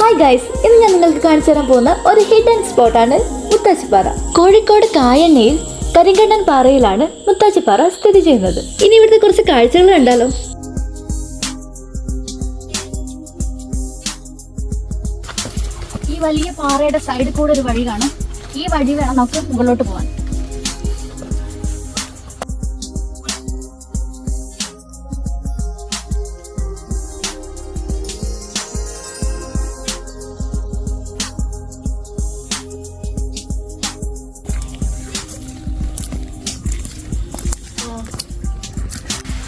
Hi guys, ഇന്ന് ഞാൻ നിങ്ങൾക്ക് കാണിച്ചു തരാൻ പോകുന്ന ഒരു ഹിഡൻ സ്പോട്ടാണ് മുത്താച്ചിപ്പാറ. കോഴിക്കോട് കായണ്ണയിൽ കരിങ്കണ്ണൻ പാറയിലാണ് മുത്താച്ചിപ്പാറ സ്ഥിതി ചെയ്യുന്നത്. ഇനി ഇവിടുത്തെ കുറച്ച് കാഴ്ചകൾ കണ്ടാലോ. ഈ വലിയ പാറയുടെ സൈഡിൽ കൂടെ ഒരു വഴി കാണും. ഈ വഴി വേണം നമുക്ക് മുകളിലോട്ട് പോകാൻ.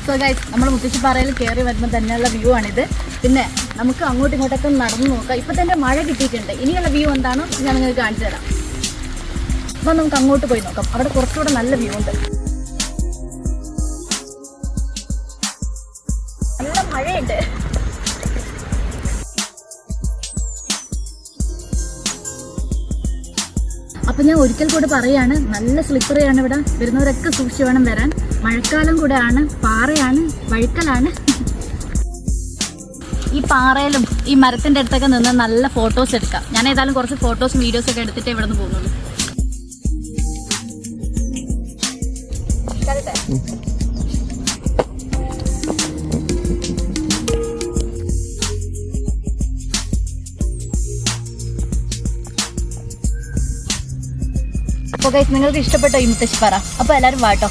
സോ ഗൈസ്, നമ്മൾ മുത്തശ്ശിപ്പാറയിൽ കയറി വരുമ്പോൾ തന്നെയുള്ള വ്യൂ ആണിത്. പിന്നെ നമുക്ക് അങ്ങോട്ടും ഇങ്ങോട്ടൊക്കെ നടന്നു നോക്കാം. ഇപ്പം തന്നെ മഴ കിട്ടിയിട്ടുണ്ട്. ഇനിയുള്ള വ്യൂ എന്താണോ ഞാൻ നിങ്ങൾക്ക് കാണിച്ചു തരാം. അപ്പം നമുക്ക് അങ്ങോട്ട് പോയി നോക്കാം. അവിടെ കുറച്ചുകൂടെ നല്ല വ്യൂ ഉണ്ട്. നല്ല മഴയുണ്ട്. അപ്പം ഞാൻ ഒരിക്കൽ കൂടെ പറയാണ്, നല്ല സ്ലിപ്പറിയാണ് ഇവിടെ. വരുന്നവരൊക്കെ സൂക്ഷിച്ച് വേണം വരാൻ. മഴക്കാലം കൂടെ ആണ്, പാറയാണ്, വഴുക്കലാണ്. ഈ പാറയിലും ഈ മരത്തിൻ്റെ അടുത്തൊക്കെ നിന്ന് നല്ല ഫോട്ടോസ് എടുക്കാം. ഞാൻ ഏതായാലും കുറച്ച് ഫോട്ടോസും വീഡിയോസും ഒക്കെ എടുത്തിട്ടേ ഇവിടെ നിന്ന് പോകുന്നുള്ളൂ. അപ്പോൾ ഗൈസ്, നിങ്ങൾക്ക് ഇഷ്ടപ്പെട്ടോ ഈ മുത്തശ്ശിപ്പാറ? അപ്പോൾ എല്ലാവരും വാട്ടോ.